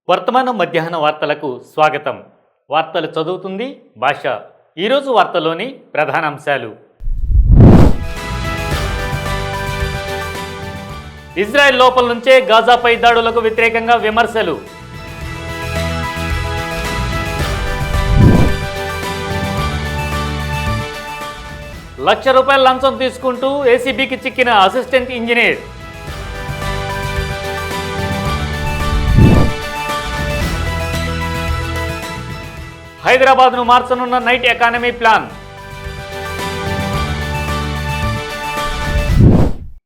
వర్తమానం మధ్యాహ్న వార్తలకు స్వాగతం. వార్తలు చదువుతుంది భాష. ఈరోజు వార్తలోని ప్రధాన అంశాలు: ఇజ్రాయెల్ లోపల నుంచే గాజాపై దాడులకు వ్యతిరేకంగా విమర్శలు. ₹1,00,000 లంచం తీసుకుంటూ ఏసీబీకి చిక్కిన అసిస్టెంట్ ఇంజనీర్. హైదరాబాద్ను మార్చనున్న నైట్ ఎకానమీ ప్లాన్.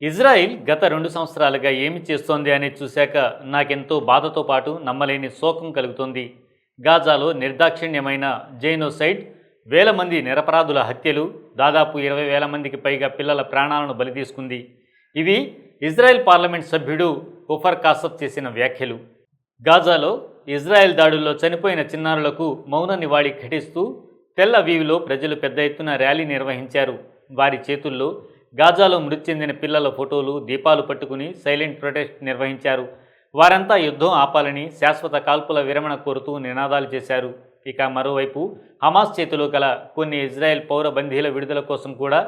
ఇజ్రాయిల్ గత 2 సంవత్సరాలుగా ఏమి చేస్తోంది అనేది చూశాక నాకెంతో బాధతో పాటు నమ్మలేని శోకం కలుగుతోంది. గాజాలో నిర్దాక్షిణ్యమైన జెనోసైడ్, వేల మంది నిరపరాధుల హత్యలు, దాదాపు 20,000 మందికి పైగా పిల్లల ప్రాణాలను బలి తీసుకుంది. ఇవి ఇజ్రాయెల్ పార్లమెంట్ సభ్యుడు ఉఫర్ కాసబ్ చేసిన వ్యాఖ్యలు. గాజాలో ఇజ్రాయెల్ దాడుల్లో చనిపోయిన చిన్నారులకు మౌన నివాళి ఘటిస్తూ తెల్ అవీవ్లో ప్రజలు పెద్ద ఎత్తున ర్యాలీ నిర్వహించారు. వారి చేతుల్లో గాజాలో మృతి చెందిన పిల్లల ఫోటోలు, దీపాలు పట్టుకుని సైలెంట్ ప్రొటెస్ట్ నిర్వహించారు. వారంతా యుద్ధం ఆపాలని, శాశ్వత కాల్పుల విరమణ కోరుతూ నినాదాలు చేశారు. ఇక మరోవైపు హమాస్ చేతిలో గల కొన్ని ఇజ్రాయెల్ పౌర బందీల విడుదల కోసం కూడా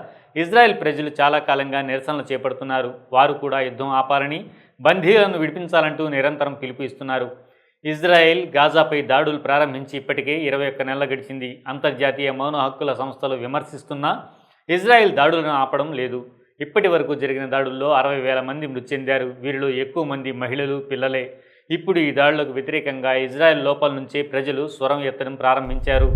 ఇజ్రాయెల్ ప్రజలు చాలా కాలంగా నిరసనలు చేపడుతున్నారు. వారు కూడా యుద్ధం ఆపాలని, బందీలను విడిపించాలంటూ నిరంతరం పిలుపు ఇస్తున్నారు. ఇజ్రాయెల్ గాజాపై దాడులు ప్రారంభించి ఇప్పటికే 21 నెలలు గడిచింది. అంతర్జాతీయ మౌన హక్కుల సంస్థలు విమర్శిస్తున్నా ఇజ్రాయెల్ దాడులను ఆపడం లేదు. ఇప్పటి వరకు జరిగిన దాడుల్లో 60,000 మంది మృతి చెందారు. వీరిలో ఎక్కువ మంది మహిళలు, పిల్లలే. ఇప్పుడు ఈ దాడులకు వ్యతిరేకంగా ఇజ్రాయెల్ లోపల నుంచే ప్రజలు స్వరం ఎత్తడం ప్రారంభించారు.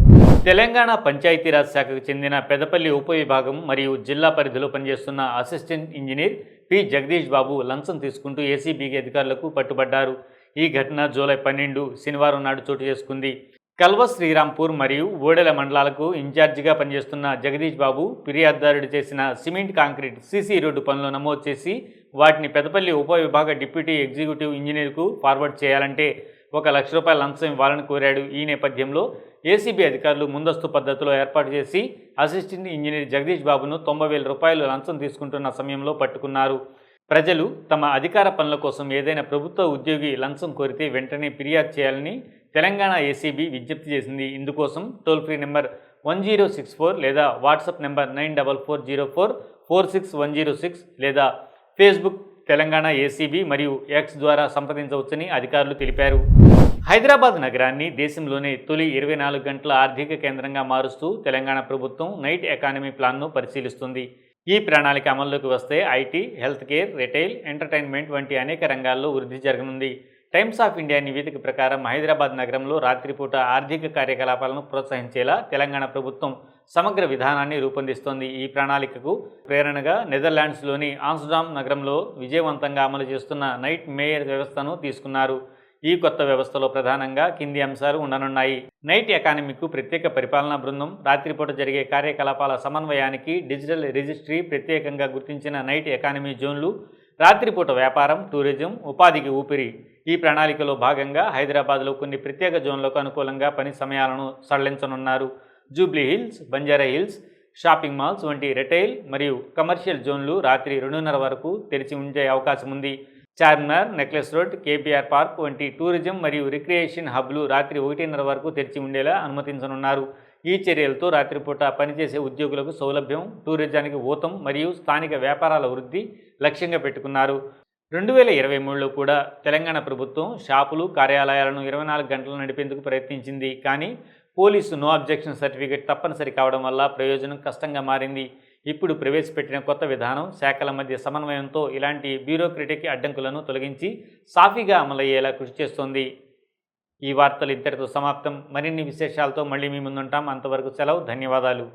తెలంగాణ పంచాయతీరాజ్ శాఖకు చెందిన పెదపల్లి ఉపవిభాగం మరియు జిల్లా పరిధిలో పనిచేస్తున్న అసిస్టెంట్ ఇంజనీర్ పి జగదీష్ బాబు లంచం తీసుకుంటూ ఏసీబీ అధికారులకు పట్టుబడ్డారు. ఈ ఘటన జూలై 12 శనివారం నాడు చోటు చేసుకుంది. కల్వ శ్రీరాంపూర్ మరియు ఓడెల మండలాలకు ఇన్ఛార్జిగా పనిచేస్తున్న జగదీష్ బాబు ఫిర్యాదుదారుడు చేసిన సిమెంట్ కాంక్రీట్ సీసీ రోడ్డు పనులు నమోదు చేసి వాటిని పెదపల్లి ఉపవిభాగ డిప్యూటీ ఎగ్జిక్యూటివ్ ఇంజనీర్కు ఫార్వర్డ్ చేయాలంటే ₹1,00,000 లంచం ఇవ్వాలని కోరాడు. ఈ నేపథ్యంలో ఏసీబీ అధికారులు ముందస్తు పద్ధతిలో ఏర్పాటు చేసి అసిస్టెంట్ ఇంజనీర్ జగదీష్ బాబును ₹90,000 లంచం తీసుకుంటున్న సమయంలో పట్టుకున్నారు. ప్రజలు తమ అధికార పనుల కోసం ఏదైనా ప్రభుత్వ ఉద్యోగి లంచం కోరితే వెంటనే ఫిర్యాదు చేయాలని తెలంగాణ ఏసీబీ విజ్ఞప్తి చేసింది. ఇందుకోసం టోల్ ఫ్రీ నెంబర్ 1064 లేదా వాట్సాప్ నెంబర్ 9444461106 లేదా ఫేస్బుక్ తెలంగాణ ఏసీబీ మరియు ఎక్స్ ద్వారా సంప్రదించవచ్చని అధికారులు తెలిపారు. హైదరాబాద్ నగరాన్ని దేశంలోనే తొలి 24 గంటల ఆర్థిక కేంద్రంగా మారుస్తూ తెలంగాణ ప్రభుత్వం నైట్ ఎకానమీ ప్లాన్ను పరిశీలిస్తుంది. ఈ ప్రణాళిక అమల్లోకి వస్తే IT, health care, retail, entertainment వంటి అనేక రంగాల్లో వృద్ధి జరగనుంది. టైమ్స్ ఆఫ్ ఇండియా నివేదిక ప్రకారం హైదరాబాద్ నగరంలో రాత్రిపూట ఆర్థిక కార్యకలాపాలను ప్రోత్సహించేలా తెలంగాణ ప్రభుత్వం సమగ్ర విధానాన్ని రూపొందిస్తోంది. ఈ ప్రణాళికకు ప్రేరణగా నెదర్లాండ్స్లోని ఆమ్స్టర్డామ్ నగరంలో విజయవంతంగా అమలు చేస్తున్న నైట్ మేయర్ వ్యవస్థను తీసుకున్నారు. ఈ కొత్త వ్యవస్థలో ప్రధానంగా కింది అంశాలు ఉండనున్నాయి. నైట్ ఎకానమీకు ప్రత్యేక పరిపాలనా బృందం, రాత్రిపూట జరిగే కార్యకలాపాల సమన్వయానికి డిజిటల్ రిజిస్ట్రీ, ప్రత్యేకంగా గుర్తించిన నైట్ ఎకానమీ జోన్లు, రాత్రిపూట వ్యాపారం, టూరిజం, ఉపాధికి ఊపిరి. ఈ ప్రణాళికలో భాగంగా హైదరాబాద్లో కొన్ని ప్రత్యేక జోన్లకు అనుకూలంగా పని సమయాలను సడలించనున్నారు. జూబ్లీ హిల్స్, బంజారా హిల్స్, షాపింగ్ మాల్స్ వంటి రిటైల్ మరియు కమర్షియల్ జోన్లు రాత్రి 2:30 వరకు తెరిచి ఉంచే అవకాశం ఉంది. చార్మినార్, నెక్లెస్ రోడ్, కేపీఆర్ పార్క్ వంటి టూరిజం మరియు రిక్రియేషన్ హబ్లు రాత్రి 1:30 వరకు తెరిచి ఉండేలా అనుమతించనున్నారు. ఈ చర్యలతో రాత్రిపూట పనిచేసే ఉద్యోగులకు సౌలభ్యం, టూరిజానికి ఊతం మరియు స్థానిక వ్యాపారాల వృద్ధి లక్ష్యంగా పెట్టుకున్నారు. 2023లో కూడా తెలంగాణ ప్రభుత్వం షాపులు, కార్యాలయాలను 24 గంటలు నడిపేందుకు ప్రయత్నించింది. కానీ పోలీసు నో అబ్జెక్షన్ సర్టిఫికేట్ తప్పనిసరి కావడం వల్ల ప్రయోజనం కష్టంగా మారింది. ఇప్పుడు ప్రవేశపెట్టిన కొత్త విధానం శాఖల మధ్య సమన్వయంతో ఇలాంటి బ్యూరోక్రటిక్ అడ్డంకులను తొలగించి సాఫీగా అమలయ్యేలా కృషి చేస్తోంది. ఈ వార్తలు ఇంతటితో సమాప్తం. మరిన్ని విశేషాలతో మళ్ళీ మీ ముందుంటాం. అంతవరకు సెలవు. ధన్యవాదాలు.